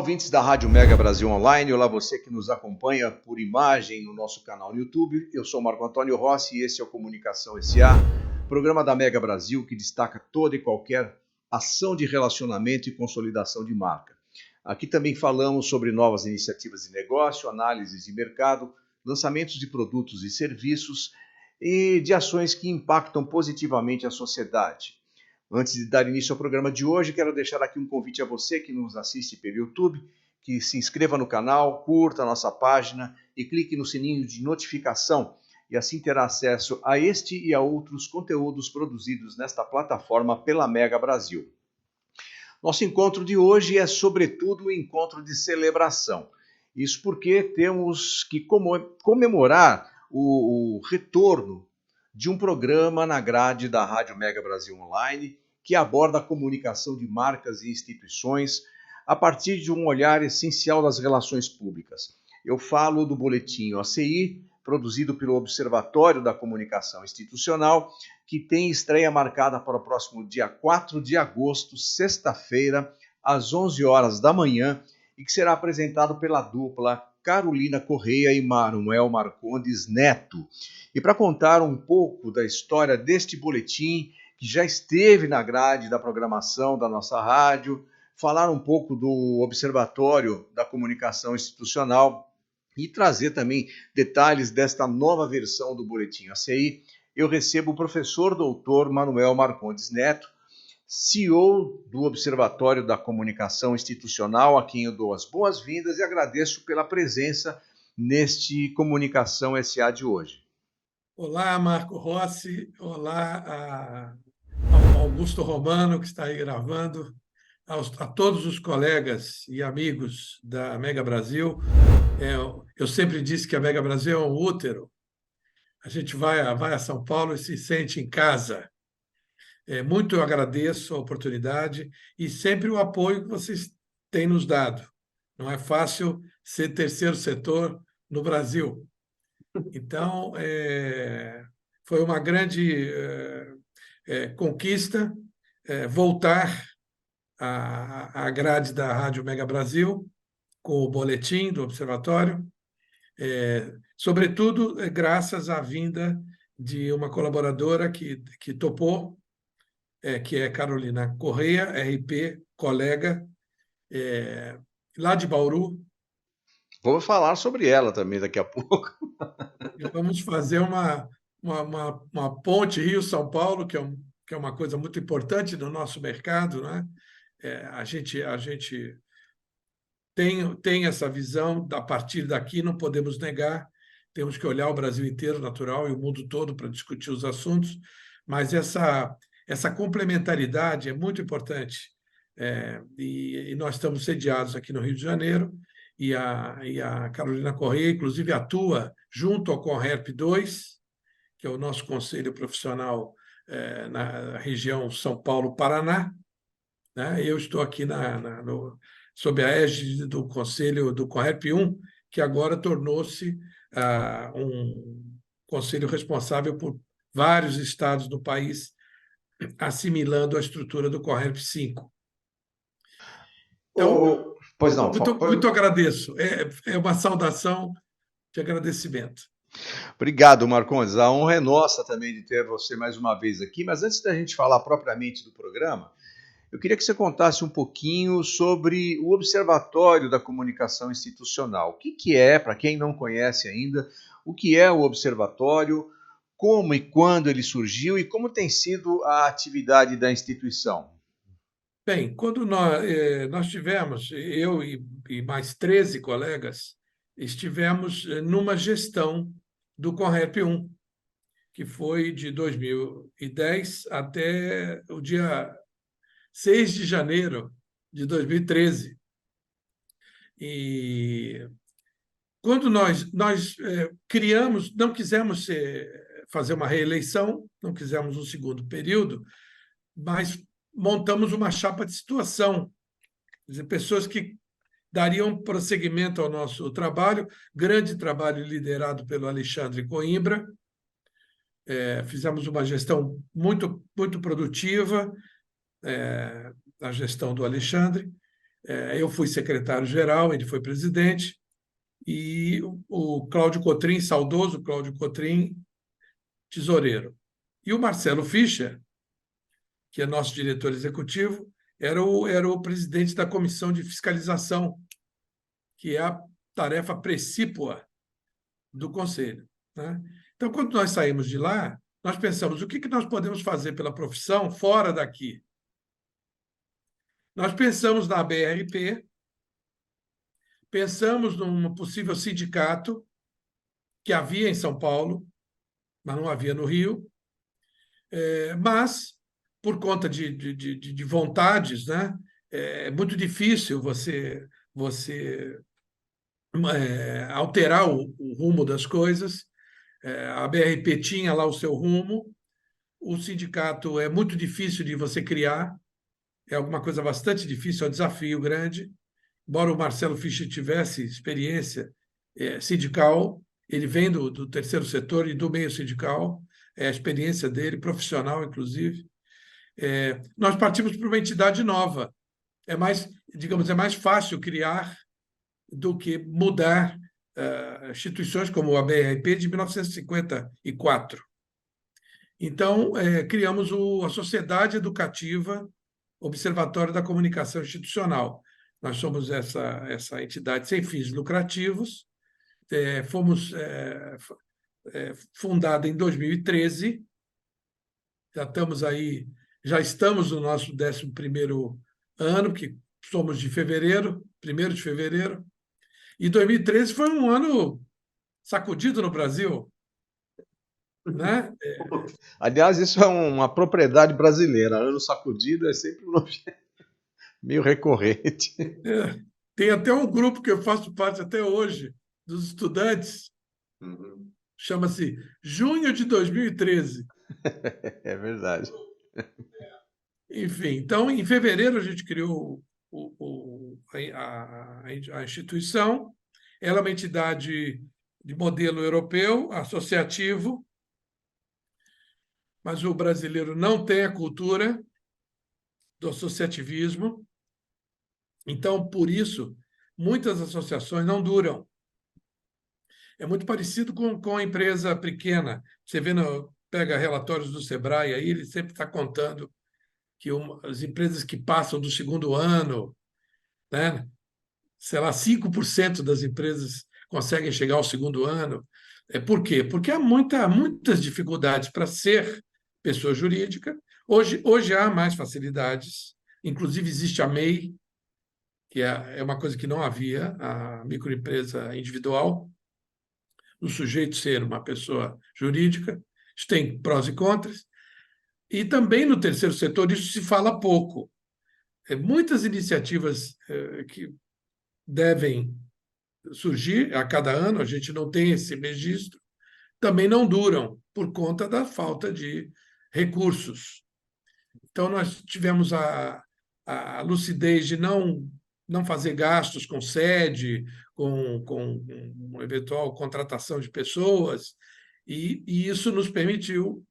ouvintes da Rádio Mega Brasil Online. Olá, você que nos acompanha por imagem no nosso canal no YouTube. Eu sou Marco Antônio Rossi e esse é o Comunicação SA, programa da Mega Brasil que destaca toda e qualquer ação de relacionamento e consolidação de marca. Aqui também falamos sobre novas iniciativas de negócio, análises de mercado, lançamentos de produtos e serviços e de ações que impactam positivamente a sociedade. Antes de dar início ao programa de hoje, quero deixar aqui um convite a você que nos assiste pelo YouTube, que se inscreva no canal, curta a nossa página e clique no sininho de notificação e assim terá acesso a este e a outros conteúdos produzidos nesta plataforma pela Mega Brasil. Nosso encontro de hoje é, sobretudo, um encontro de celebração. Isso porque temos que comemorar o retorno de um programa na grade da Rádio Mega Brasil Online, que aborda a comunicação de marcas e instituições a partir de um olhar essencial das relações públicas. Eu falo do Boletim OCI, produzido pelo Observatório da Comunicação Institucional, que tem estreia marcada para o próximo dia 4 de agosto, sexta-feira, às 11 horas da manhã, e que será apresentado pela dupla Carolina Correia e Manuel Marcondes Neto. E para contar um pouco da história deste boletim, que já esteve na grade da programação da nossa rádio, falar um pouco do Observatório da Comunicação Institucional e trazer também detalhes desta nova versão do Boletim ACI, eu recebo o professor doutor Manuel Marcondes Neto, CEO do Observatório da Comunicação Institucional, a quem eu dou as boas-vindas e agradeço pela presença neste Comunicação SA de hoje. Olá, Marco Rossi. Olá ao Augusto Romano, que está aí gravando, a todos os colegas e amigos da Mega Brasil. Eu sempre disse que a Mega Brasil é um útero. A gente vai a São Paulo e se sente em casa. Muito eu agradeço a oportunidade e sempre o apoio que vocês têm nos dado. Não é fácil ser terceiro setor no Brasil. Então, foi uma grande conquista voltar à grade da Rádio Mega Brasil com o boletim do Observatório, sobretudo graças à vinda de uma colaboradora que topou, que é Carolina Correia, RP, colega, lá de Bauru. Vamos falar sobre ela também daqui a pouco. E vamos fazer uma ponte Rio-São Paulo, que é uma coisa muito importante no nosso mercado, né? A gente tem essa visão, a partir daqui não podemos negar, temos que olhar o Brasil inteiro, natural, e o mundo todo para discutir os assuntos, mas essa complementaridade é muito importante. E nós estamos sediados aqui no Rio de Janeiro, e a Carolina Correia, inclusive, atua junto ao Conrep 2, que é o nosso conselho profissional na região São Paulo-Paraná, né? Eu estou aqui sob a égide do conselho do Conrep 1, que agora tornou-se um conselho responsável por vários estados do país, assimilando a estrutura do Conrep 5. Então, pois não, muito agradeço. É uma saudação de agradecimento. Obrigado, Marcondes. A honra é nossa também de ter você mais uma vez aqui. Mas antes da gente falar propriamente do programa, eu queria que você contasse um pouquinho sobre o Observatório da Comunicação Institucional. O que é, para quem não conhece ainda, o que é o Observatório, como e quando ele surgiu e como tem sido a atividade da instituição? Bem, quando nós tivemos, eu e mais 13 colegas, estivemos numa gestão do Conrep 1, que foi de 2010 até o dia 6 de janeiro de 2013. E quando nós criamos, não quisemos fazer uma reeleição, não quisemos um segundo período, mas montamos uma chapa de situação, quer dizer, pessoas que dariam prosseguimento ao nosso trabalho, grande trabalho liderado pelo Alexandre Coimbra. Fizemos uma gestão muito, muito produtiva, a gestão do Alexandre, Eu fui secretário-geral, ele foi presidente, e o Cláudio Cotrim, saudoso Cláudio Cotrim, tesoureiro. E o Marcelo Fischer, que é nosso diretor executivo, era o presidente da comissão de fiscalização, que é a tarefa precípua do Conselho, né? Então, quando nós saímos de lá, nós pensamos o que nós podemos fazer pela profissão fora daqui. Nós pensamos na BRP, pensamos num possível sindicato que havia em São Paulo, mas não havia no Rio, mas, por conta de vontades, né, é muito difícil você alterar o rumo das coisas. A BRP tinha lá o seu rumo, o sindicato é muito difícil de você criar, é alguma coisa bastante difícil, é um desafio grande. Embora o Marcelo Fischer tivesse experiência sindical, ele vem do terceiro setor e do meio sindical, é a experiência dele, profissional, inclusive. Nós partimos para uma entidade nova. Digamos, é mais fácil criar do que mudar instituições como a BRP de 1954. Então, criamos a Sociedade Educativa Observatório da Comunicação Institucional. Nós somos essa entidade sem fins lucrativos, fomos fundada em 2013, já estamos no nosso 11º ano, que somos de fevereiro, 1º de fevereiro, e 2013 foi um ano sacudido no Brasil, né? Aliás, isso é uma propriedade brasileira. Ano sacudido é sempre meio recorrente. Tem até um grupo que eu faço parte até hoje, dos estudantes, chama-se Junho de 2013. É verdade. Enfim, então, em fevereiro, a gente criou a instituição. Ela é uma entidade de modelo europeu, associativo, mas o brasileiro não tem a cultura do associativismo. Então, por isso, muitas associações não duram. É muito parecido com a empresa pequena. Você pega relatórios do Sebrae, aí ele sempre está contando que as empresas que passam do 2º ano, né, sei lá, 5% das empresas conseguem chegar ao 2º ano. Por quê? Porque há muitas dificuldades para ser pessoa jurídica. Hoje há mais facilidades, inclusive existe a MEI, que é uma coisa que não havia, a microempresa individual, o sujeito ser uma pessoa jurídica. Isso tem prós e contras. E também no terceiro setor isso se fala pouco. Muitas iniciativas que devem surgir a cada ano, a gente não tem esse registro, também não duram por conta da falta de recursos. Então, nós tivemos a lucidez de não fazer gastos com sede, com uma eventual contratação de pessoas, e isso nos permitiu,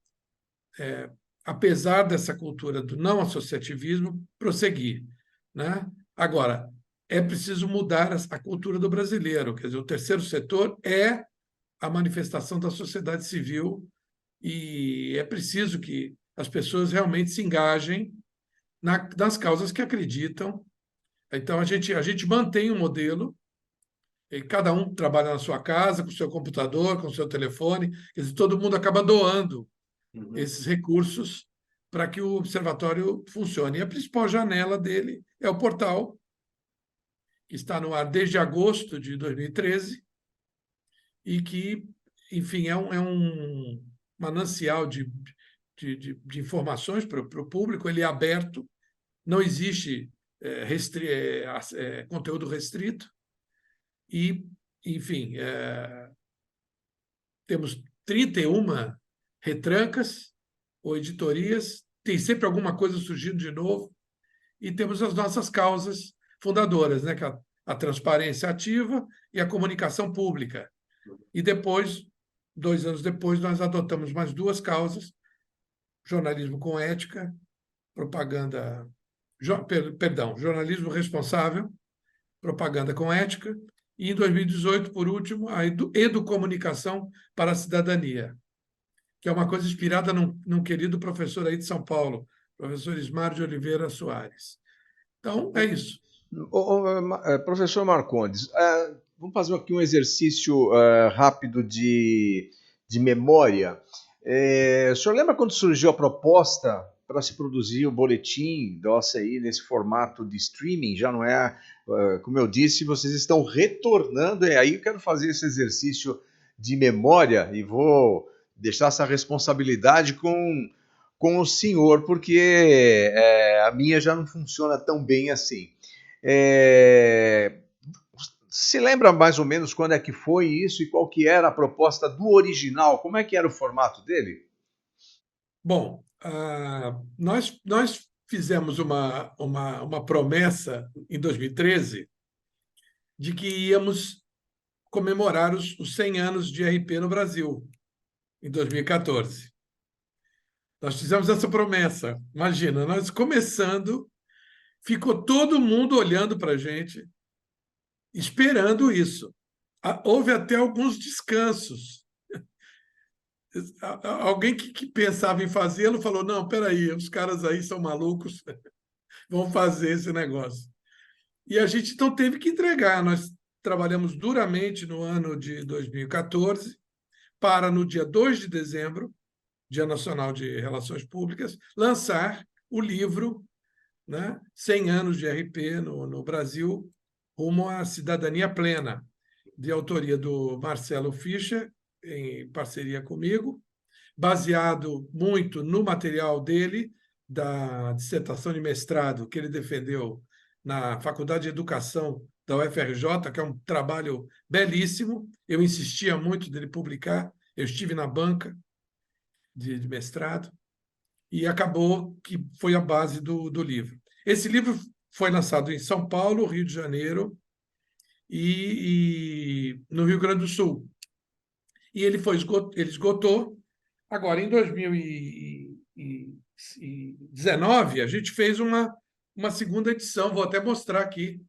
apesar dessa cultura do não associativismo, prosseguir, né? Agora, é preciso mudar a cultura do brasileiro, quer dizer, o terceiro setor é a manifestação da sociedade civil e é preciso que as pessoas realmente se engajem nas causas que acreditam. Então, a gente mantém um modelo, e cada um trabalha na sua casa, com o seu computador, com o seu telefone, quer dizer, todo mundo acaba doando esses recursos para que o observatório funcione. E a principal janela dele é o portal, que está no ar desde agosto de 2013 e que, enfim, é um manancial de informações para o público. Ele é aberto, não existe conteúdo restrito e, enfim, temos 31 retrancas ou editorias, tem sempre alguma coisa surgindo de novo, e temos as nossas causas fundadoras, né, que é a transparência ativa e a comunicação pública. E depois, 2 anos depois, nós adotamos mais 2 causas: jornalismo com ética, propaganda Jornalismo Responsável, Propaganda com Ética, e em 2018, por último, a Educomunicação para a Cidadania, que é uma coisa inspirada num querido professor aí de São Paulo, professor Ismar de Oliveira Soares. Então, é isso. Professor Marcondes, vamos fazer aqui um exercício rápido de memória. O senhor lembra quando surgiu a proposta para se produzir o boletim da OCI nesse formato de streaming? Já não é, como eu disse, vocês estão retornando, e aí eu quero fazer esse exercício de memória e vou deixar essa responsabilidade com o senhor, porque a minha já não funciona tão bem assim. Se lembra mais ou menos quando é que foi isso e qual que era a proposta do original? Como é que era o formato dele? Bom, nós fizemos uma promessa em 2013 de que íamos comemorar os 100 anos de RP no Brasil, em 2014. Nós fizemos essa promessa. Imagina, nós começando, ficou todo mundo olhando para a gente, esperando isso. Houve até alguns descansos. Alguém que pensava em fazê-lo falou: não, espera aí, os caras aí são malucos, vão fazer esse negócio. E a gente então teve que entregar. Nós trabalhamos duramente no ano de 2014 para, no dia 2 de dezembro, Dia Nacional de Relações Públicas, lançar o livro, né, 100 anos de RP no Brasil, rumo à cidadania plena, de autoria do Marcelo Fischer, em parceria comigo, baseado muito no material dele, da dissertação de mestrado que ele defendeu na Faculdade de Educação da UFRJ, que é um trabalho belíssimo. Eu insistia muito dele publicar, eu estive na banca de mestrado, e acabou que foi a base do livro. Esse livro foi lançado em São Paulo, Rio de Janeiro e no Rio Grande do Sul. E ele esgotou. Agora, em 2019, a gente fez uma segunda edição, vou até mostrar aqui,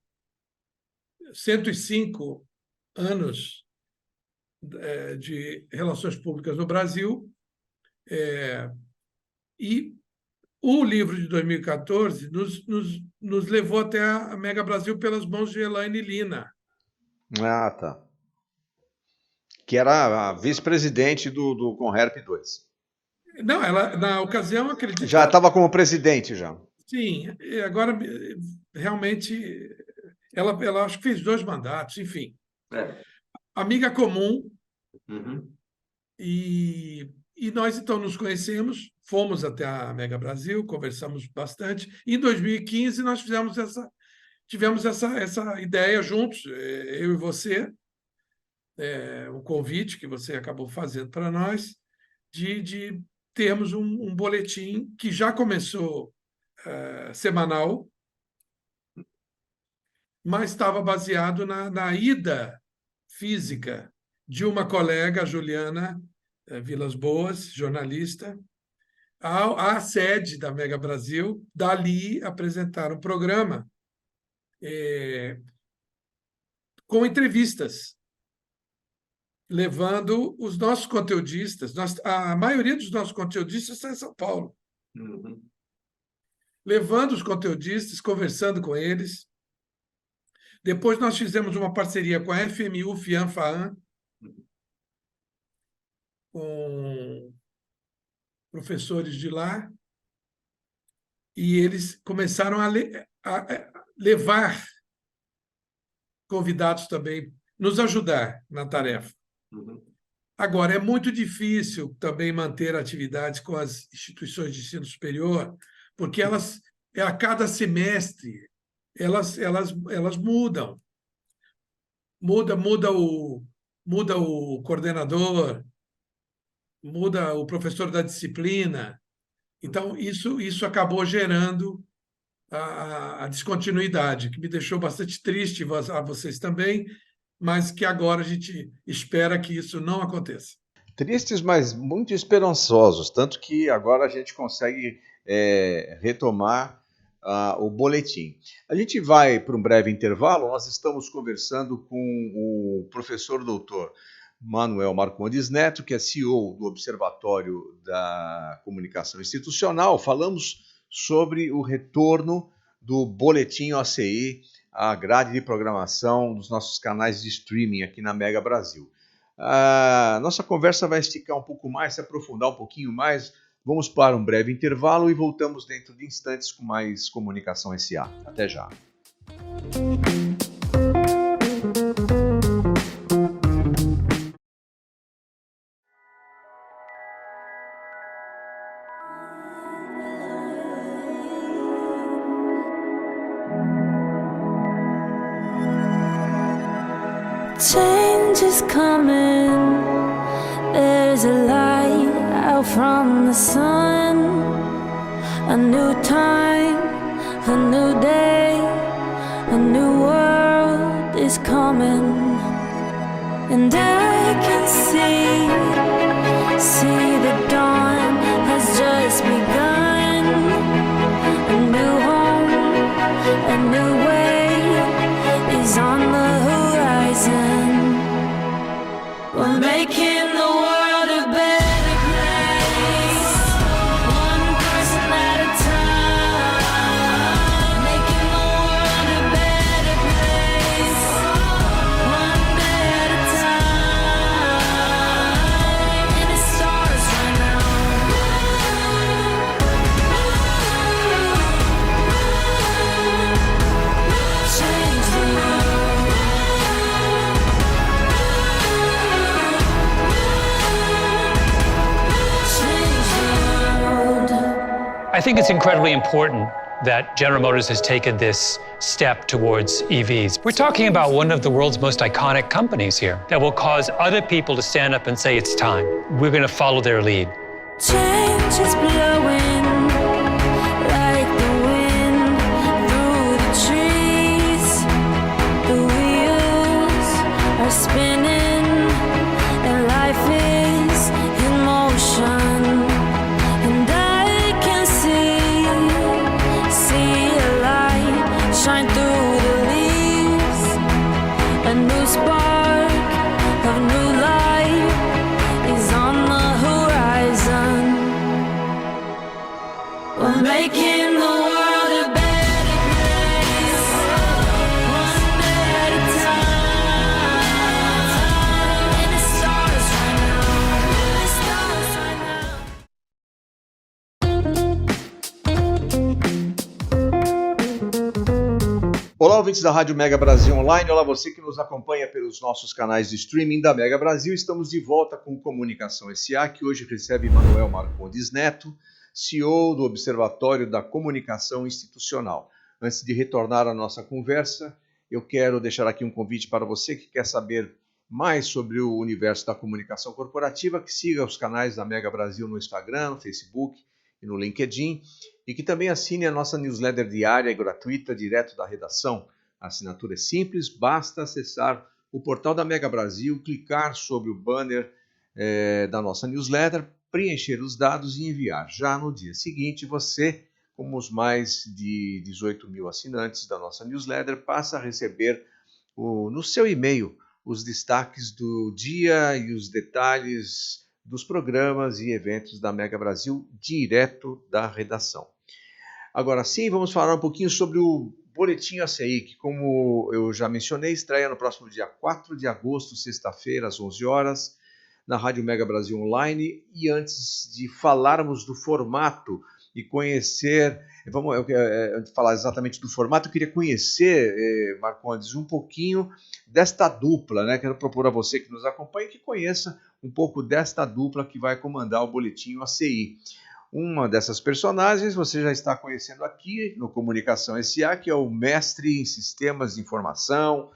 105 anos de relações públicas no Brasil, e o livro de 2014 nos levou até a Mega Brasil pelas mãos de Elaine Lina. Ah, tá. Que era a vice-presidente do Conherp 2. Não, ela, na ocasião, acredito. Já estava como presidente, já. Sim, agora realmente ela acho que fez 2 mandatos, enfim. Amiga comum. Uhum. E nós, então, nos conhecemos, fomos até a Mega Brasil, conversamos bastante. Em 2015, nós tivemos essa ideia juntos, eu e você, um convite que você acabou fazendo para nós, de termos um boletim que já começou semanal, mas estava baseado na ida física de uma colega, a Juliana Vilas Boas, jornalista, à sede da Mega Brasil, dali apresentar um programa com entrevistas, levando os nossos conteudistas. A maioria dos nossos conteudistas está em São Paulo. Uhum. Levando os conteudistas, conversando com eles. Depois nós fizemos uma parceria com a FMU FIAM-FAAM, com professores de lá, e eles começaram a levar convidados também, nos ajudar na tarefa. Uhum. Agora, é muito difícil também manter atividades com as instituições de ensino superior, porque elas, a cada semestre, elas mudam. Muda o coordenador, muda o professor da disciplina. Então, isso acabou gerando a descontinuidade, que me deixou bastante triste, a vocês também, mas que agora a gente espera que isso não aconteça. Tristes, mas muito esperançosos, tanto que agora a gente consegue retomar o boletim. A gente vai para um breve intervalo. Nós estamos conversando com o professor doutor Manuel Marcondes Neto, que é CEO do Observatório da Comunicação Institucional. Falamos sobre o retorno do Boletim OCI, a grade de programação dos nossos canais de streaming aqui na Mega Brasil. A nossa conversa vai esticar um pouco mais, se aprofundar um pouquinho mais. Vamos para um breve intervalo e voltamos dentro de instantes com mais Comunicação SA. Até já. Change is coming. There's a light out from the sun. A new time, a new day, a new world is coming. And I can see the dawn has just begun. A new home, a new way is on the horizon. We're making the world a better place, one person at a time. Making the world a better place, one day at a time. And it starts right now. Change the world. I think it's incredibly important that General Motors has taken this step towards EVs. We're talking about one of the world's most iconic companies here that will cause other people to stand up and say it's time. We're going to follow their lead. Change is blowing like the wind through the trees. The wheels are spinning and life is in motion. And I can see a light shine through the leaves. A new spark of new life is on the horizon. We're making the world a better place, one day at a time. And it starts right now. It starts right now. Olá, ouvintes da Rádio Mega Brasil Online. Olá, você que nos acompanha pelos nossos canais de streaming da Mega Brasil. Estamos de volta com Comunicação SA, que hoje recebe Manuel Marcondes Neto, CEO do Observatório da Comunicação Institucional. Antes de retornar à nossa conversa, eu quero deixar aqui um convite para você que quer saber mais sobre o universo da comunicação corporativa, que siga os canais da Mega Brasil no Instagram, no Facebook e no LinkedIn, e que também assine a nossa newsletter diária e gratuita direto da redação. A assinatura é simples, basta acessar o portal da Mega Brasil, clicar sobre o banner da nossa newsletter, preencher os dados e enviar. Já no dia seguinte, você, como os mais de 18 mil assinantes da nossa newsletter, passa a receber no seu e-mail os destaques do dia e os detalhes dos programas e eventos da Mega Brasil direto da redação. Agora sim, vamos falar um pouquinho sobre o Boletim OCI, que, como eu já mencionei, estreia no próximo dia 4 de agosto, sexta-feira, às 11 horas, na Rádio Mega Brasil Online. E antes de falarmos do formato e conhecer, vamos falar exatamente do formato, eu queria conhecer, Marcondes, um pouquinho desta dupla, né? Quero propor a você que nos acompanha que conheça um pouco desta dupla que vai comandar o Boletim OCI. Uma dessas personagens você já está conhecendo aqui no Comunicação SA, que é o mestre em Sistemas de Informação,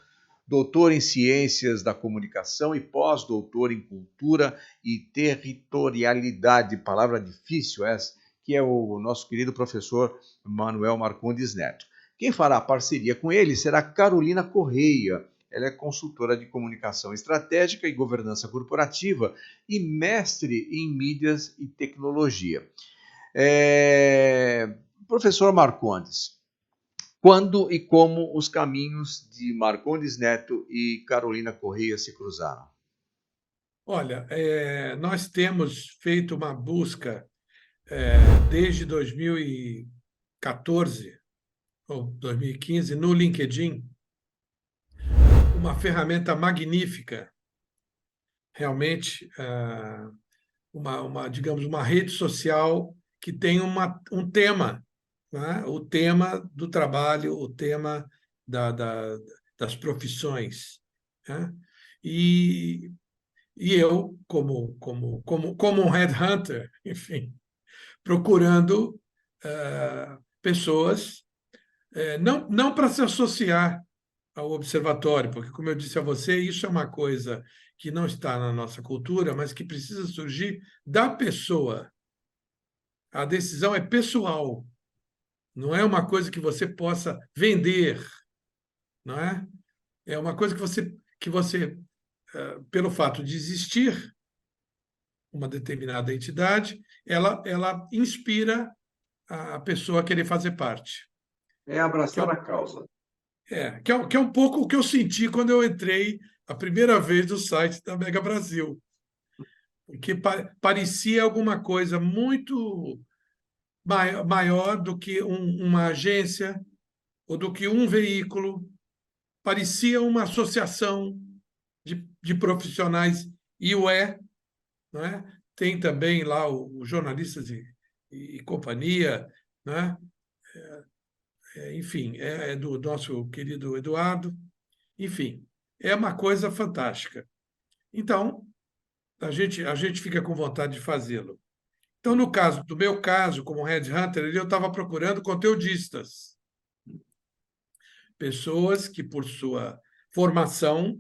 doutor em Ciências da Comunicação e pós-doutor em Cultura e Territorialidade, palavra difícil essa, que é o nosso querido professor Manuel Marcondes Neto. Quem fará parceria com ele será Carolina Correia. Ela é consultora de comunicação estratégica e governança corporativa e mestre em mídias e tecnologia. Professor Marcondes, quando e como os caminhos de Marcondes Neto e Carolina Corrêa se cruzaram? Olha, nós temos feito uma busca desde 2014 ou 2015 no LinkedIn, uma ferramenta magnífica, realmente, digamos, uma rede social que tem um tema, né? O tema do trabalho, o tema das profissões, né? E, e eu, como um headhunter, enfim, procurando pessoas, não para se associar ao observatório, porque, como eu disse a você, isso é uma coisa que não está na nossa cultura, mas que precisa surgir da pessoa. A decisão é pessoal, não é uma coisa que você possa vender, não é? É uma coisa que você pelo fato de existir uma determinada entidade, ela inspira a pessoa a querer fazer parte. É abraçar a causa. Que é um pouco o que eu senti quando eu entrei a primeira vez no site da Mega Brasil, porque parecia alguma coisa muito maior do que uma agência ou do que um veículo, parecia uma associação de profissionais, e o não é? Tem também lá os jornalistas e companhia, né? Enfim, é do nosso querido Eduardo. Enfim, é uma coisa fantástica. Então, a gente fica com vontade de fazê-lo. Então, no caso do meu caso, como headhunter, eu estava procurando conteudistas, pessoas que, por sua formação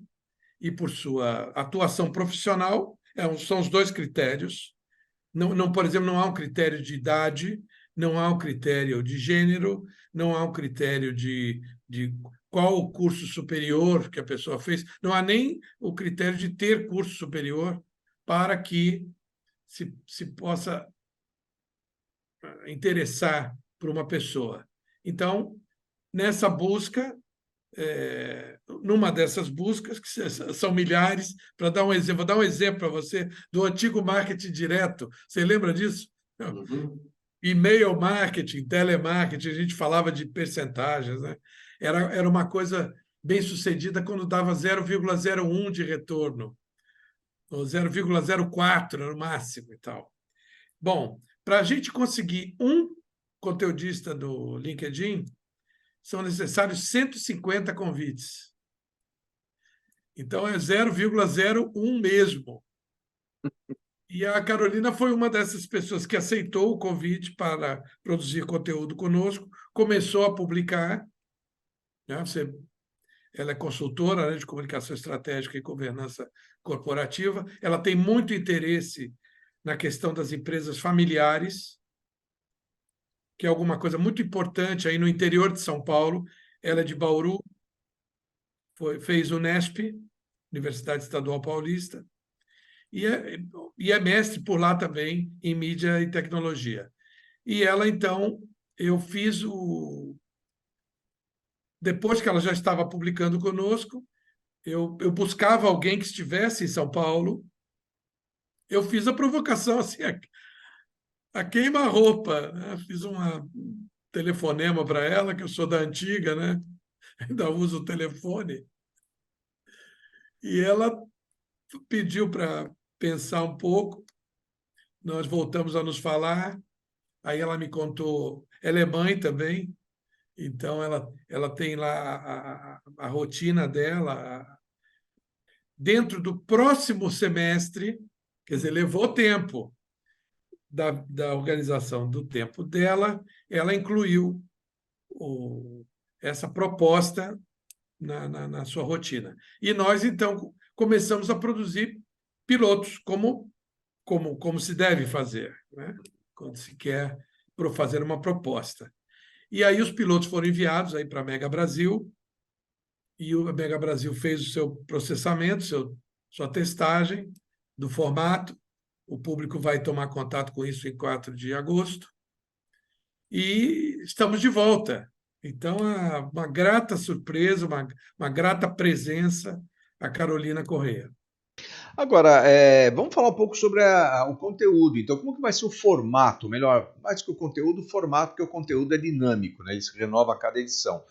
e por sua atuação profissional, são os dois critérios. Não, por exemplo, não há um critério de idade, não há um critério de gênero, não há um critério de qual o curso superior que a pessoa fez, não há nem o critério de ter curso superior para que se possa interessar por uma pessoa. Então, nessa busca, numa dessas buscas, que são milhares, para dar um exemplo, vou dar um exemplo para você do antigo marketing direto. Você lembra disso? Uhum. E-mail marketing, telemarketing, a gente falava de percentagens, né? Era uma coisa bem sucedida quando dava 0,01 de retorno, ou 0,04 no máximo e tal. Bom, para a gente conseguir um conteudista do LinkedIn, são necessários 150 convites. Então, é 0,01 mesmo. E a Carolina foi uma dessas pessoas que aceitou o convite para produzir conteúdo conosco, começou a publicar, né? Ela é consultora, né, de comunicação estratégica e governança corporativa, ela tem muito interesse na questão das empresas familiares, que é alguma coisa muito importante aí no interior de São Paulo. Ela é de Bauru, fez Unesp, Universidade Estadual Paulista, e é mestre por lá também em mídia e tecnologia. E ela, então, eu fiz depois que ela já estava publicando conosco, eu buscava alguém que estivesse em São Paulo, eu fiz a provocação, assim, a queima-roupa, né? Fiz um telefonema para ela, que eu sou da antiga, né? Ainda uso o telefone, e ela pediu para pensar um pouco, nós voltamos a nos falar, aí ela me contou, ela é mãe também, então ela tem lá a rotina dela. Dentro do próximo semestre, quer dizer, levou tempo da organização do tempo dela, ela incluiu essa proposta na sua rotina. E nós, então, começamos a produzir pilotos, como se deve fazer, né? Quando se quer fazer uma proposta. E aí os pilotos foram enviados aí para a Mega Brasil, e o Mega Brasil fez o seu processamento, sua testagem do formato. O público vai tomar contato com isso em 4 de agosto. e estamos de volta. Então, uma grata surpresa, uma grata presença, a Carolina Corrêa. Agora, vamos falar um pouco sobre o conteúdo. Então, como que vai ser o formato? Melhor, mais que o conteúdo, o formato, porque o conteúdo é dinâmico, né? Ele se renova a cada edição.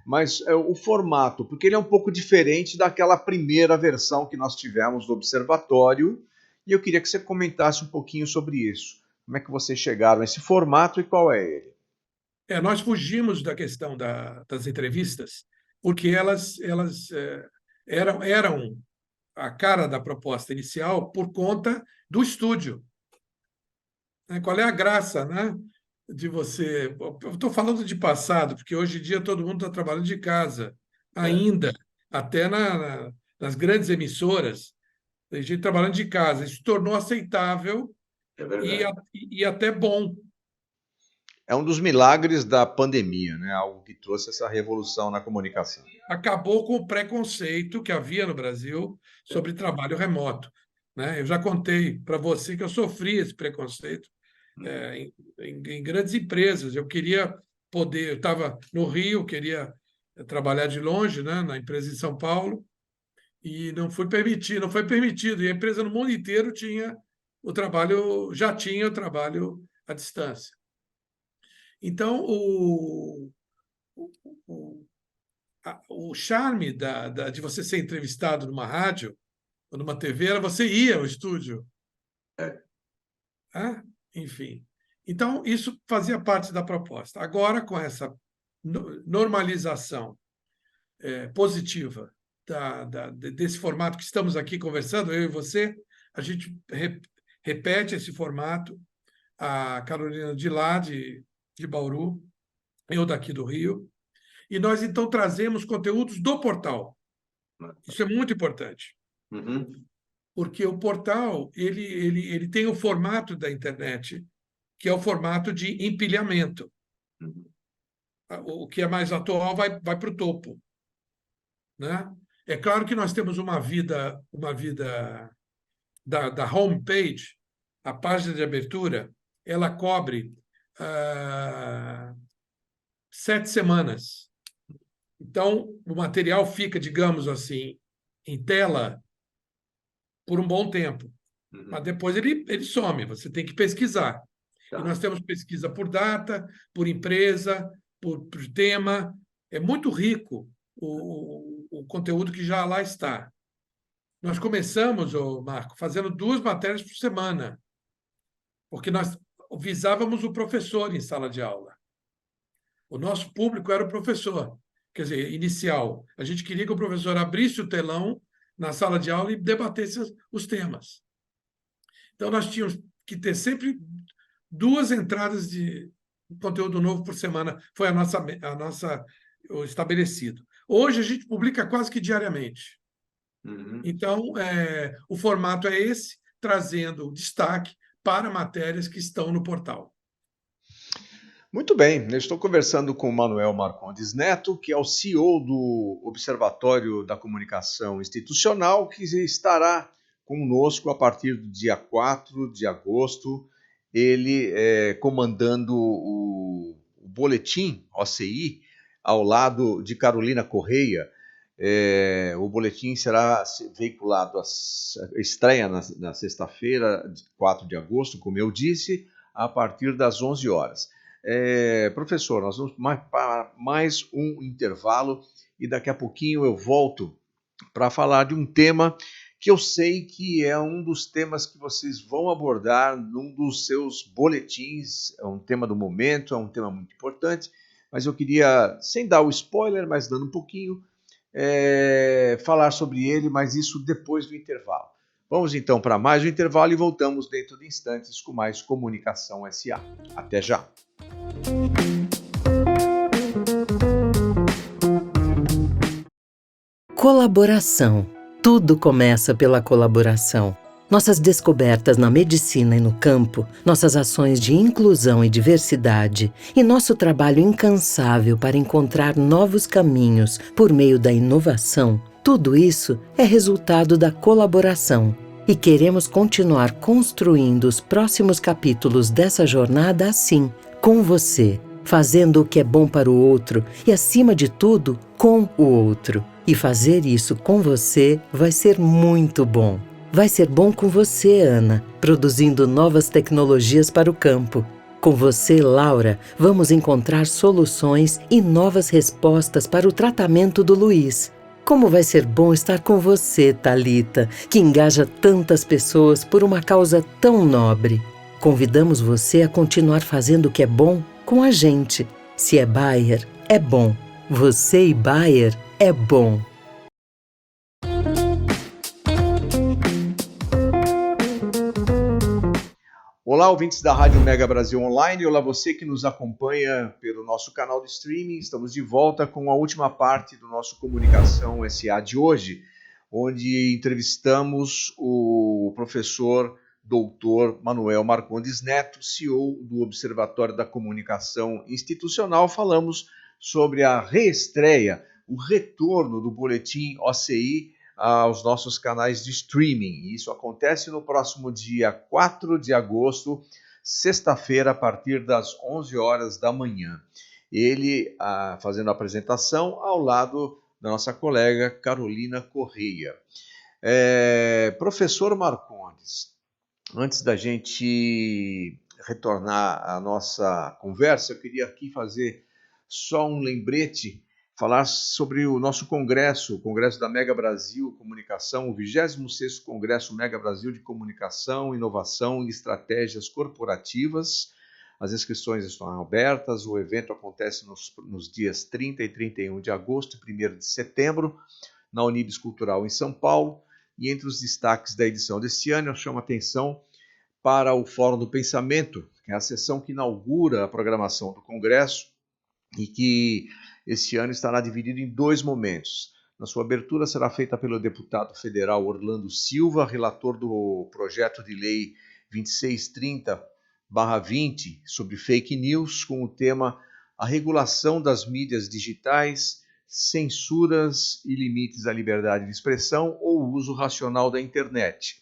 Mas o formato, porque ele é um pouco diferente daquela primeira versão que nós tivemos do Observatório, e eu queria que você comentasse um pouquinho sobre isso. Como é que vocês chegaram a esse formato e qual é ele? Nós fugimos da questão das entrevistas, porque elas eram a cara da proposta inicial por conta do estúdio. Qual é a graça, né, de você... Eu estou falando de passado, porque hoje em dia todo mundo está trabalhando de casa, ainda, até nas grandes emissoras, tem gente trabalhando de casa. Isso tornou aceitável e até bom. É um dos milagres da pandemia, né? Algo que trouxe essa revolução na comunicação. Acabou com o preconceito que havia no Brasil sobre trabalho remoto, né? Eu já contei para você que eu sofri esse preconceito em grandes empresas. Eu queria eu estava no Rio, queria trabalhar de longe, né, na empresa em São Paulo, e não foi permitido. E a empresa no mundo inteiro já tinha o trabalho à distância. Então, o charme de você ser entrevistado numa rádio ou numa TV era você ir ao estúdio. Enfim. Então, isso fazia parte da proposta. Agora, com essa normalização positiva desse formato que estamos aqui conversando, eu e você, a gente repete esse formato. A Carolina de lá, de Bauru, eu daqui do Rio, e nós, então, trazemos conteúdos do portal. Isso é muito importante. Porque o portal ele tem o formato da internet, que é o formato de empilhamento. O que é mais atual vai para o topo, né? É claro que nós temos uma vida da homepage, a página de abertura, ela cobre 7 semanas. Então, o material fica, digamos assim, em tela por um bom tempo. Mas depois ele some, você tem que pesquisar. E nós temos pesquisa por data, por empresa, por tema. É muito rico o conteúdo que já lá está. Nós começamos, Marco, fazendo 2 matérias por semana, porque nós visávamos o professor em sala de aula. O nosso público era o professor, quer dizer, inicial. A gente queria que o professor abrisse o telão na sala de aula e debatesse os temas. Então, nós tínhamos que ter sempre 2 entradas de conteúdo novo por semana. Foi o estabelecido. Hoje, a gente publica quase que diariamente. Então, o formato é esse, trazendo destaque para matérias que estão no portal. Muito bem, eu estou conversando com o Manuel Marcondes Neto, que é o CEO do Observatório da Comunicação Institucional, que estará conosco a partir do dia 4 de agosto, ele comandando o boletim OCI, ao lado de Carolina Corrêa. O boletim será veiculado, estreia na sexta-feira, 4 de agosto, como eu disse, a partir das 11 horas. Professor, nós vamos para mais um intervalo e daqui a pouquinho eu volto para falar de um tema que eu sei que é um dos temas que vocês vão abordar num dos seus boletins. É um tema do momento, é um tema muito importante, mas eu queria, sem dar o spoiler, mas dando um pouquinho, falar sobre ele, mas isso depois do intervalo. Vamos então para mais um intervalo e voltamos dentro de instantes com mais Comunicação SA. Até já! Colaboração. Tudo começa pela colaboração. Nossas descobertas na medicina e no campo, nossas ações de inclusão e diversidade e nosso trabalho incansável para encontrar novos caminhos por meio da inovação, tudo isso é resultado da colaboração. E queremos continuar construindo os próximos capítulos dessa jornada assim, com você. fazendo o que é bom para o outro e, acima de tudo, com o outro. E fazer isso com você vai ser muito bom. Vai ser bom com você, Ana, produzindo novas tecnologias para o campo. Com você, Laura, vamos encontrar soluções e novas respostas para o tratamento do Luiz. Como vai ser bom estar com você, Thalita, que engaja tantas pessoas por uma causa tão nobre. Convidamos você a continuar fazendo o que é bom com a gente. Se é Bayer, é bom. Você e Bayer é bom. Olá, ouvintes da Rádio Mega Brasil Online. Olá, você que nos acompanha pelo nosso canal de streaming. Estamos de volta com a última parte do nosso Comunicação SA de hoje, onde entrevistamos o professor Dr. Manuel Marcondes Neto, CEO do Observatório da Comunicação Institucional. Falamos sobre a reestreia, o retorno do boletim OCI aos nossos canais de streaming. Isso acontece no próximo dia 4 de agosto, sexta-feira, a partir das 11 horas da manhã. Ele fazendo a apresentação ao lado da nossa colega Carolina Correia. Professor Marcondes, antes da gente retornar à nossa conversa, eu queria aqui fazer só um lembrete, falar sobre o nosso congresso, o Congresso da Mega Brasil Comunicação, o 26º Congresso Mega Brasil de Comunicação, Inovação e Estratégias Corporativas. As inscrições estão abertas, o evento acontece nos dias 30 e 31 de agosto e 1º de setembro, na Unibis Cultural em São Paulo. E entre os destaques da edição deste ano, eu chamo a atenção para o Fórum do Pensamento, que é a sessão que inaugura a programação do Congresso e que esse ano estará dividido em 2 momentos. Na sua abertura será feita pelo deputado federal Orlando Silva, relator do projeto de lei 2630/20 sobre fake news, com o tema A Regulação das Mídias Digitais, Censuras e Limites à Liberdade de Expressão ou Uso Racional da Internet.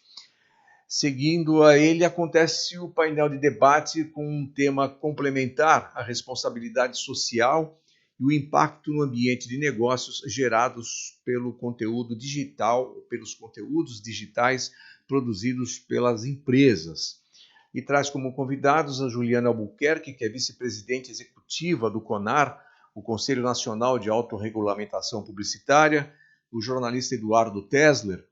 Seguindo a ele, acontece o painel de debate com um tema complementar, a responsabilidade social e o impacto no ambiente de negócios gerados pelo conteúdo digital, pelos conteúdos digitais produzidos pelas empresas. E traz como convidados a Juliana Albuquerque, que é vice-presidente executiva do CONAR, o Conselho Nacional de Autorregulamentação Publicitária, o jornalista Eduardo Tesler,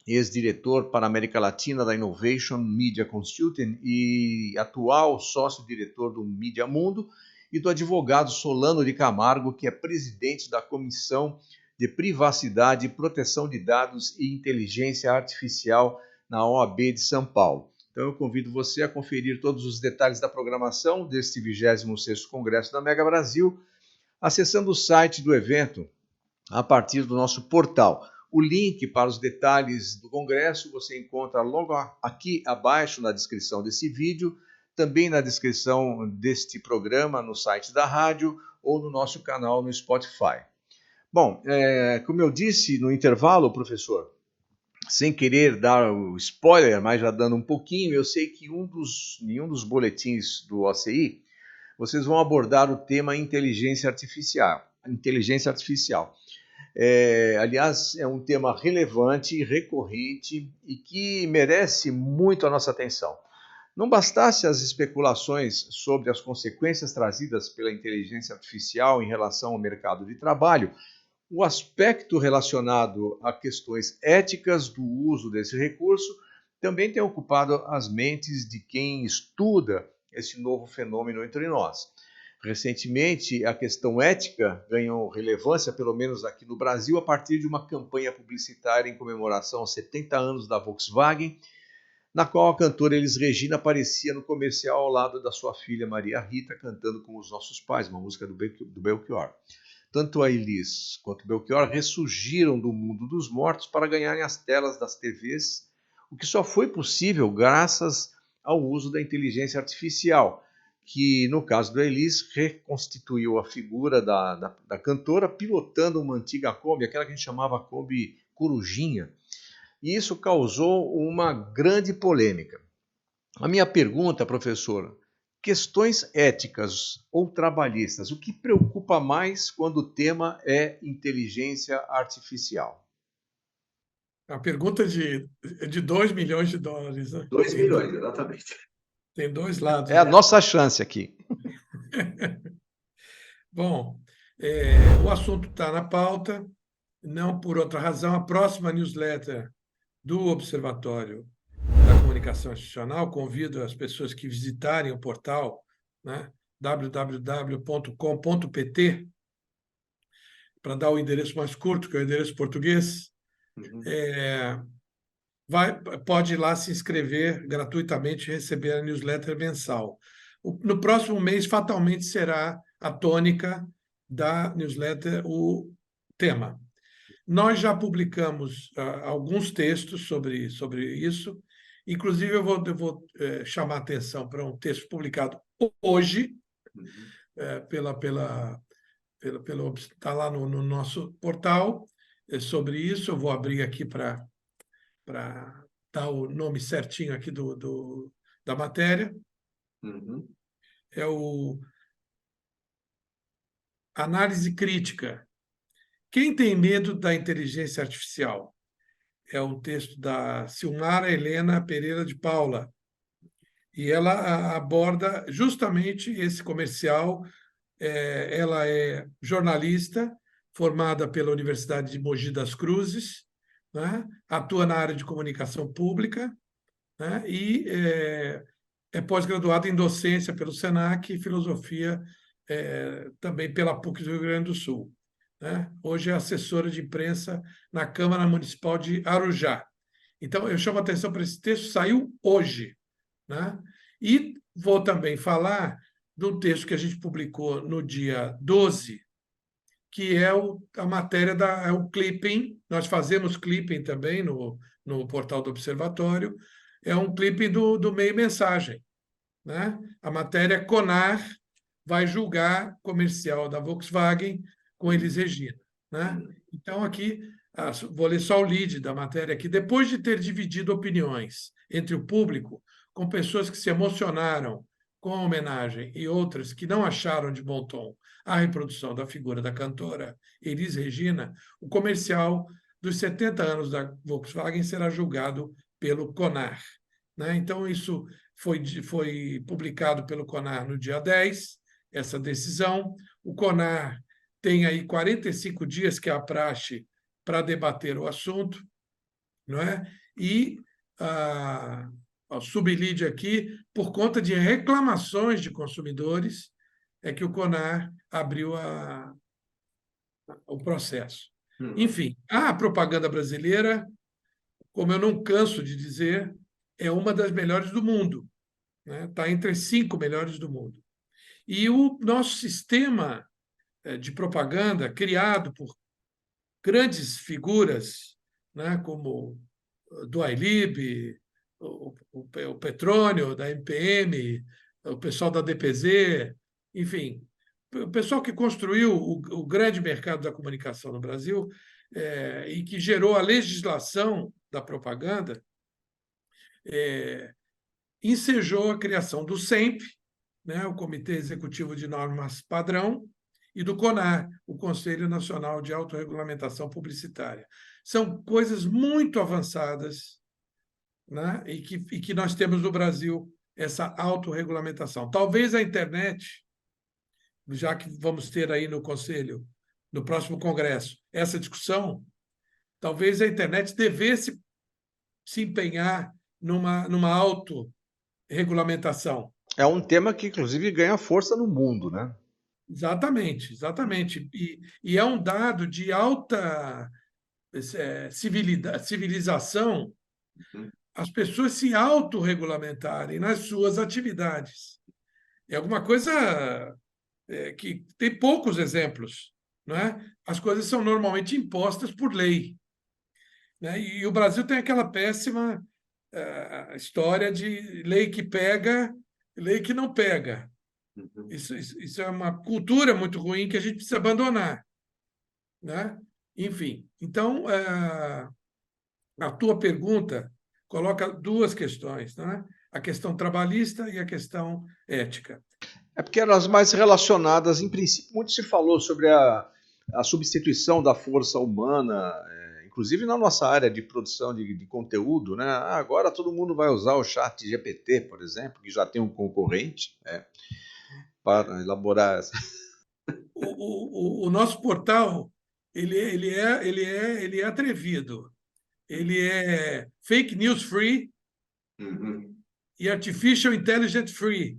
ex-diretor para a América Latina da Innovation Media Consulting e atual sócio-diretor do Mídia Mundo, e do advogado Solano de Camargo, que é presidente da Comissão de Privacidade, Proteção de Dados e Inteligência Artificial na OAB de São Paulo. Então eu convido você a conferir todos os detalhes da programação deste 26º Congresso da Mega Brasil, acessando o site do evento a partir do nosso portal. O link para os detalhes do Congresso você encontra logo aqui abaixo na descrição desse vídeo, também na descrição deste programa no site da rádio ou no nosso canal no Spotify. Bom, como eu disse no intervalo, professor, sem querer dar o spoiler, mas já dando um pouquinho, eu sei que em um dos boletins do OCI, vocês vão abordar o tema inteligência artificial. Aliás, é um tema relevante, recorrente e que merece muito a nossa atenção. Não bastasse as especulações sobre as consequências trazidas pela inteligência artificial em relação ao mercado de trabalho, o aspecto relacionado a questões éticas do uso desse recurso também tem ocupado as mentes de quem estuda esse novo fenômeno entre nós. Recentemente, a questão ética ganhou relevância, pelo menos aqui no Brasil, a partir de uma campanha publicitária em comemoração aos 70 anos da Volkswagen, na qual a cantora Elis Regina aparecia no comercial ao lado da sua filha Maria Rita, cantando com os nossos pais, uma música do Belchior. Tanto a Elis quanto o Belchior ressurgiram do mundo dos mortos para ganharem as telas das TVs, o que só foi possível graças ao uso da inteligência artificial, que no caso da Elis reconstituiu a figura da cantora pilotando uma antiga Kombi, aquela que a gente chamava Kombi Corujinha, e isso causou uma grande polêmica. A minha pergunta, professor, questões éticas ou trabalhistas, o que preocupa mais quando o tema é inteligência artificial? A pergunta é de 2 milhões de dólares, né? 2 milhões, exatamente. Tem dois lados, É a né? nossa chance aqui. Bom, o assunto está na pauta, não por outra razão. A próxima newsletter do Observatório da Comunicação Institucional, convido as pessoas que visitarem o portal, né, www.com.pt, para dar o endereço mais curto, que é o endereço português, pode ir lá se inscrever gratuitamente e receber a newsletter mensal. No próximo mês, fatalmente, será a tônica da newsletter o tema. Nós já publicamos alguns textos sobre isso. Inclusive, eu vou chamar a atenção para um texto publicado hoje, está lá no nosso portal, sobre isso. Eu vou abrir aqui para dar o nome certinho aqui da matéria. É o Análise Crítica. Quem tem medo da inteligência artificial? É um texto da Silmara Helena Pereira de Paula. E ela aborda justamente esse comercial. Ela é jornalista, formada pela Universidade de Mogi das Cruzes, né? Atua na área de comunicação pública, né? E é pós-graduada em docência pelo SENAC e filosofia também pela PUC do Rio Grande do Sul, né? Hoje é assessora de imprensa na Câmara Municipal de Arujá. Então, eu chamo a atenção para esse texto, saiu hoje, né? E vou também falar de um texto que a gente publicou no dia 12, que é a matéria o clipping. Nós fazemos clipping também no portal do Observatório. É um clipping do Meio Mensagem, né? A matéria Conar vai julgar comercial da Volkswagen com Elis Regina, né? Então, aqui, vou ler só o lead da matéria aqui. Depois de ter dividido opiniões entre o público, com pessoas que se emocionaram com a homenagem e outras que não acharam de bom tom a reprodução da figura da cantora Elis Regina, o comercial dos 70 anos da Volkswagen será julgado pelo CONAR, né? Então, isso foi publicado pelo CONAR no dia 10, essa decisão. O CONAR tem aí 45 dias, que é a praxe, para debater o assunto, não é? E o sublide aqui, por conta de reclamações de consumidores, é que o CONAR abriu o processo. Enfim, a propaganda brasileira, como eu não canso de dizer, é uma das melhores do mundo, né? Está entre as 5 melhores do mundo. E o nosso sistema de propaganda, criado por grandes figuras, né, como do Ailib, o Petrônio, da MPM, o pessoal da DPZ, enfim, o pessoal que construiu o grande mercado da comunicação no Brasil, e que gerou a legislação da propaganda, ensejou a criação do SEMP, né, o Comitê Executivo de Normas Padrão, e do CONAR, o Conselho Nacional de Autorregulamentação Publicitária. São coisas muito avançadas, né, e que nós temos no Brasil, essa autorregulamentação. Talvez a internet, já que vamos ter aí no Conselho, no próximo Congresso, essa discussão, talvez a internet devesse se empenhar numa autorregulamentação. É um tema que, inclusive, ganha força no mundo, né? Exatamente, exatamente. E é um dado de alta civilização as pessoas se autorregulamentarem nas suas atividades. É alguma coisa que tem poucos exemplos, não é? As coisas são normalmente impostas por lei, né? E o Brasil tem aquela péssima história de lei que pega, lei que não pega. Isso é uma cultura muito ruim que a gente precisa abandonar, né? Enfim, então, a tua pergunta coloca duas questões, né? a questão trabalhista e a questão ética. É porque eram as mais relacionadas, em princípio, muito se falou sobre a substituição da força humana, inclusive na nossa área de produção de conteúdo, né? Agora todo mundo vai usar o chat GPT, por exemplo, que já tem um concorrente, para elaborar essa. O nosso portal ele é atrevido, ele é fake news free e artificial intelligence free.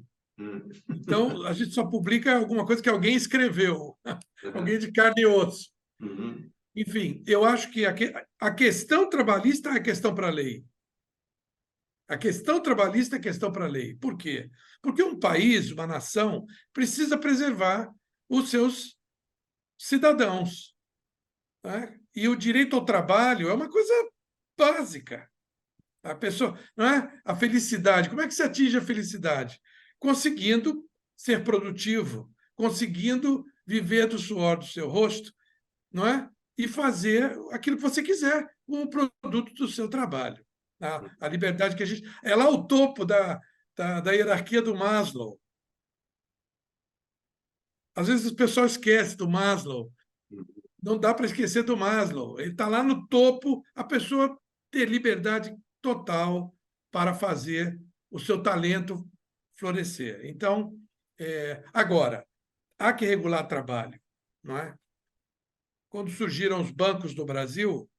Então, a gente só publica alguma coisa que alguém escreveu, alguém de carne e osso. Enfim, eu acho que a questão trabalhista é questão para a lei. A questão trabalhista é questão para a lei. Por quê? Porque um país, uma nação, precisa preservar os seus cidadãos, né? E o direito ao trabalho é uma coisa básica. A pessoa, não é? A felicidade. Como é que se atinge a felicidade? Conseguindo ser produtivo, conseguindo viver do suor do seu rosto, não é? E fazer aquilo que você quiser com o produto do seu trabalho. A liberdade que a gente. É lá o topo da hierarquia do Maslow. Às vezes o pessoal esquece do Maslow. Não dá para esquecer do Maslow. Ele está lá no topo, a pessoa ter liberdade total para fazer o seu talento florescer. Então, agora, há que regular trabalho, não é? Quando surgiram os bancos no Brasil,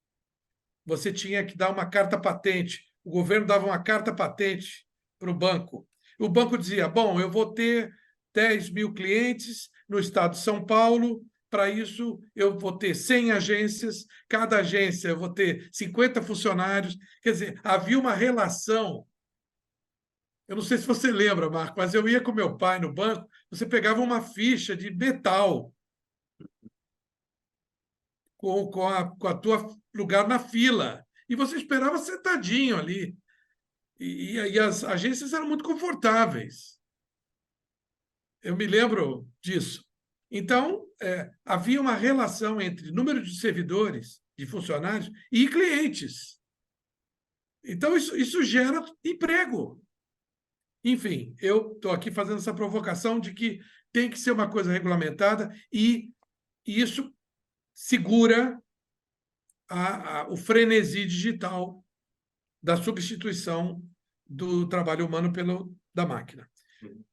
você tinha que dar uma carta patente. O governo dava uma carta patente para o banco. O banco dizia: bom, eu vou ter 10 mil clientes no estado de São Paulo. Para isso, eu vou ter 100 agências, cada agência eu vou ter 50 funcionários. Quer dizer, havia uma relação. Eu não sei se você lembra, Marco, mas eu ia com meu pai no banco, você pegava uma ficha de metal com a tua lugar na fila, e você esperava sentadinho ali. E as agências eram muito confortáveis. Eu me lembro disso. Então, havia uma relação entre número de servidores, de funcionários e clientes. Então, isso gera emprego. Enfim, eu estou aqui fazendo essa provocação de que tem que ser uma coisa regulamentada e isso segura o frenesi digital da substituição do trabalho humano da máquina.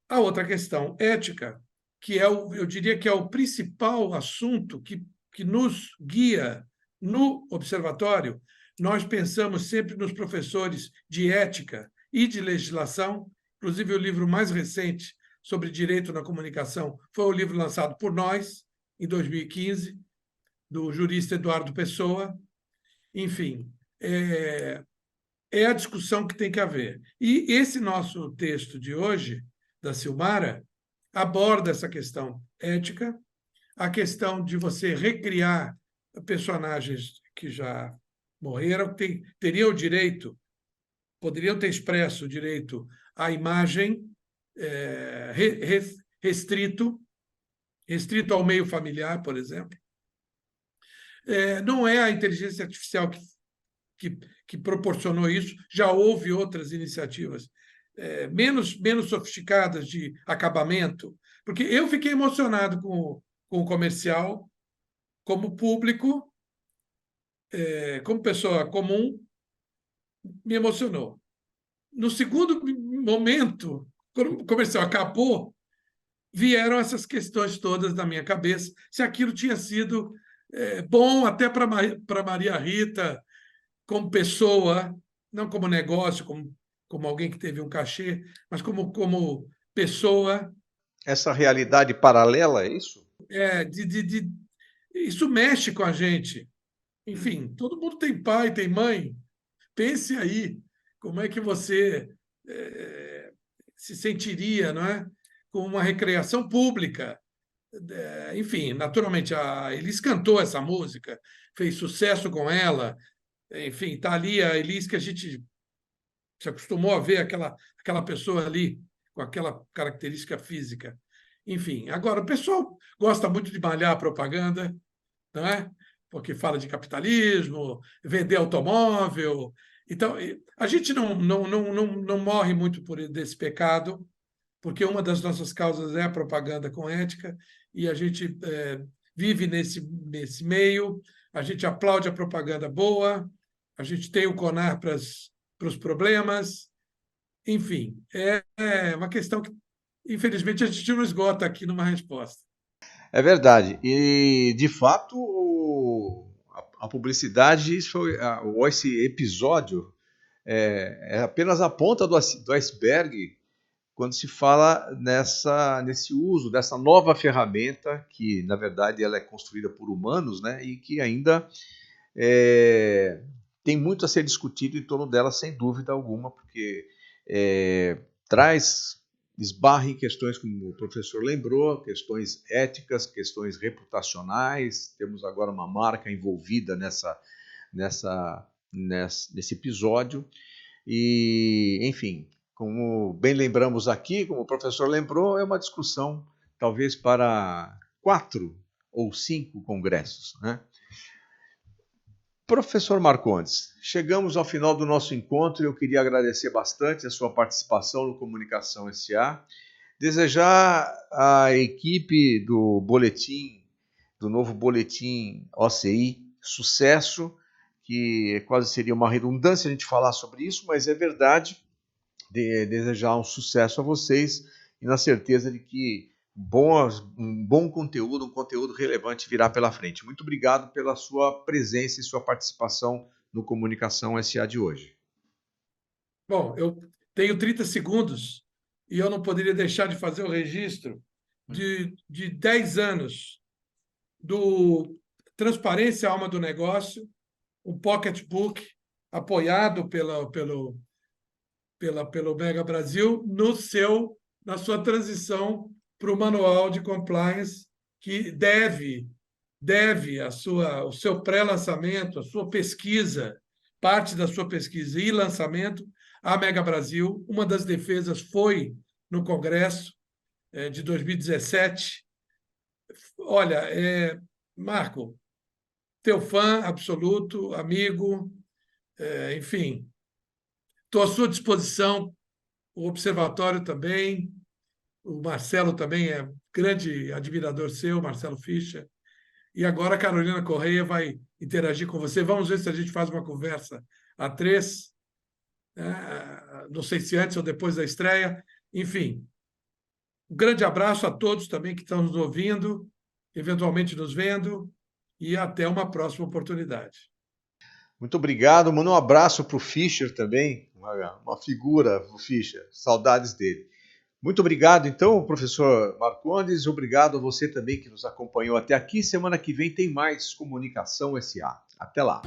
A outra questão ética, que eu diria que é o principal assunto que nos guia no observatório, nós pensamos sempre nos professores de ética e de legislação. Inclusive, o livro mais recente sobre direito na comunicação foi o livro lançado por nós, em 2015, do jurista Eduardo Pessoa. Enfim, é a discussão que tem que haver. E esse nosso texto de hoje, da Silmara, aborda essa questão ética, a questão de você recriar personagens que já morreram, teriam o direito, poderiam ter expresso o direito à imagem, restrito ao meio familiar, por exemplo. Não é a inteligência artificial que proporcionou isso, já houve outras iniciativas menos sofisticadas de acabamento, porque eu fiquei emocionado com o comercial, como público, como pessoa comum, me emocionou. No segundo momento, quando o comercial acabou, vieram essas questões todas na minha cabeça, se aquilo tinha sido bom até para Maria Rita, como pessoa, não como negócio, como alguém que teve um cachê, mas como pessoa. Essa realidade paralela, é isso? Isso mexe com a gente. Enfim, todo mundo tem pai, tem mãe. Pense aí, como é que você se sentiria, não é? Com uma recreação pública. Enfim, naturalmente, a Elis cantou essa música, fez sucesso com ela. Enfim, está ali a Elis que a gente se acostumou a ver aquela pessoa ali com aquela característica física. Enfim, agora, o pessoal gosta muito de malhar a propaganda, não é? Porque fala de capitalismo, vender automóvel, Então, a gente não morre muito desse pecado, porque uma das nossas causas é a propaganda com ética, e a gente vive nesse meio, a gente aplaude a propaganda boa, a gente tem o CONAR para os problemas, enfim, é uma questão que, infelizmente, a gente não esgota aqui numa resposta. É verdade. E, de fato, a publicidade, esse episódio é apenas a ponta do iceberg quando se fala nesse uso dessa nova ferramenta que, na verdade, ela é construída por humanos, né, e que ainda tem muito a ser discutido em torno dela, sem dúvida alguma, porque esbarra em questões, como o professor lembrou, questões éticas, questões reputacionais. Temos agora uma marca envolvida nesse episódio. E, enfim, como bem lembramos aqui, como o professor lembrou, é uma discussão talvez para 4 ou 5 congressos, né? Professor Marcondes, chegamos ao final do nosso encontro e eu queria agradecer bastante a sua participação no Comunicação SA, desejar à equipe do novo boletim OCI, sucesso, que quase seria uma redundância a gente falar sobre isso, mas é verdade, desejar um sucesso a vocês e na certeza de que um bom conteúdo, um conteúdo relevante virá pela frente. Muito obrigado pela sua presença e sua participação no Comunicação SA de hoje. Bom, eu tenho 30 segundos e eu não poderia deixar de fazer o registro de 10 anos do Transparência, Alma do Negócio, um pocketbook apoiado pelo Mega Brasil na sua transição para o manual de compliance, que deve o seu pré-lançamento, a sua pesquisa, parte da sua pesquisa e lançamento à Mega Brasil. Uma das defesas foi no Congresso de 2017. Olha, Marco, teu fã absoluto, amigo, enfim, estou à sua disposição, o Observatório também, o Marcelo também é grande admirador seu, Marcelo Fischer. E agora a Carolina Correia vai interagir com você. Vamos ver se a gente faz uma conversa a 3, não sei se antes ou depois da estreia. Enfim, um grande abraço a todos também que estão nos ouvindo, eventualmente nos vendo, e até uma próxima oportunidade. Muito obrigado. Manda um abraço para o Fischer também, uma figura, o Fischer. Saudades dele. Muito obrigado, então, professor Marcondes. Obrigado a você também que nos acompanhou até aqui. Semana que vem tem mais Comunicação SA. Até lá.